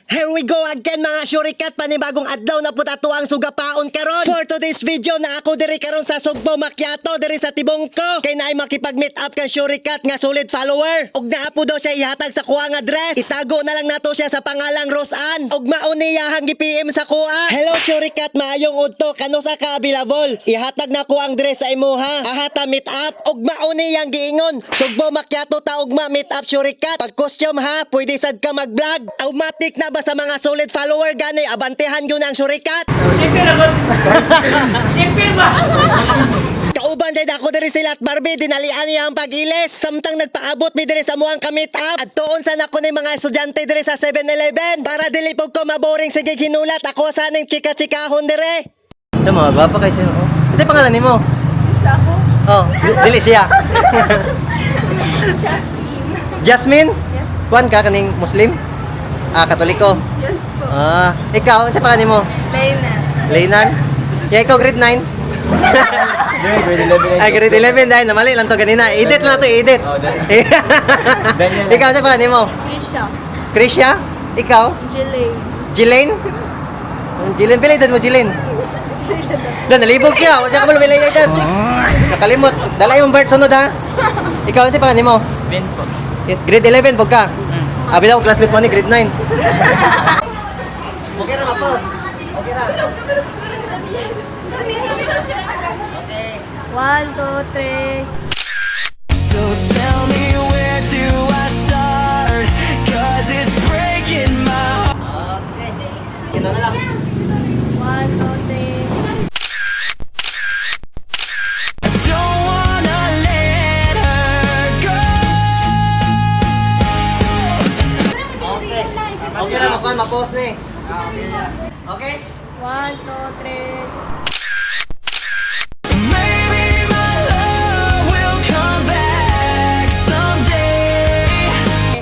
Here we go again mga syurikat, panibagong adlaw na puta tuang sugapaon karon. For today's video na ako diri karon sa Sugbo Macchiato diri sa tibong ko. Kay naay makipag-meet up ka syurikat nga solid follower. Ug naapo daw siya ihatag sa kuha nga address. Itago na lang nato siya sa pangalang Roseanne. Ug mauniyahang gi-PM sa kuha. Hello syurikat, maayong udto, kano sa ka available? Ihatag na ko ang address sa imuha. Ahata meet up ug mauniyang giingon. Sugbo Macchiato ta ug ma-meet up syurikat. Pag costume ha, pwede sad ka mag-vlog. Automatic na ba sa mga solid follower gani abantehan gyud ang syurikat? Simple naman. Simple ba? Kauban day ako diri sila at Barbie dinalian niya ang pag-iles samtang nagpaabot mi diri sa muang ka-meet up at tuon sa nako ni mga estudyante diri sa 7-Eleven para dili pog ko maboring sige ginulat ako sa ning chika-chikahon diri. Ito mo, gwapa kayo siya. Ito yung pangalan ni mo? Sa ako? Oh, dili siya. Jasmine. Jasmine? Yes. Kuan ka kaning Muslim? Katoliko. Yes po. Ikaw, ano sa pangalan mo? Lena. Leinan? Yeah, ikaw grade 9? Grade 11. Ay, grade 11 dahil namali lang to ganina. Edit lang to, edit. Ikaw, sa pangalan mo? Krisha. Krisha? Ikaw? Jilay. Jilane? Jilane, pila edad mo, Jilane? Doon, nalibog siya. Wala siya ka pala edad. Nakalimot. Dala yung bird sunod ha. Ikaw, ano sa pangalan mo? Vince po. Grade 11, pag ka. Abi daw, classmate mo ni grade 9. Okay na, mapos. Okay na. 1, 2, 3. So tell me where do I start? Cause it's breaking my heart. Okay. Kita na lang. 1, 2, 3. Don't wanna let her go. Okay. Okay na, makuha, mapos na eh. Okay? 1, 2, 3. Maybe my love will come back someday.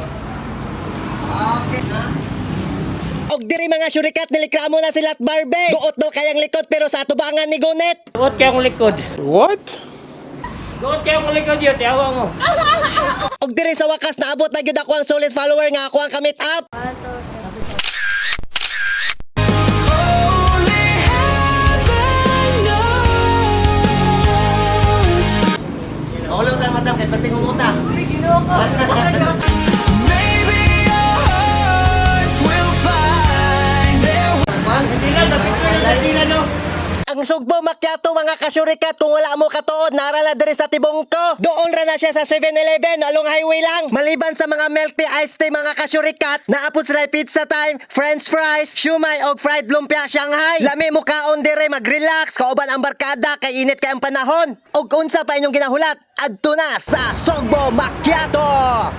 Okay. Og diri mga syurikat nilikramo na sila at Barbie. Duot daw kayang likod pero sa atubangan ni Gonet. Goot kayo akong likod. What? Goot kayo akong likod yun. Tiyawa mo. Og diri sa wakas naabot na gyud ako ang solid follower nga ako ang ka-meet up. 1, 2, 3. Only heaven knows. Makulong tayo, madam. Kaya pati mumuta. Maybe our hearts will find their way. Hindi lang. Napicture na sa tila no. Ang Sugbo Macchiato mga kasyurikat, kung wala mo katuod, nara na diri sa tibong ko. Doon ra na siya sa 7-Eleven, along highway lang. Maliban sa mga milk tea, iced tea mga kasyurikat, naapot sila pizza time, french fries, shumai og fried lumpia Shanghai. Lami mo kaon dire mag-relax, kauban ang barkada kay init kay ang panahon. Og unsa pa inyong ginahulat, adto na sa Sugbo Macchiato.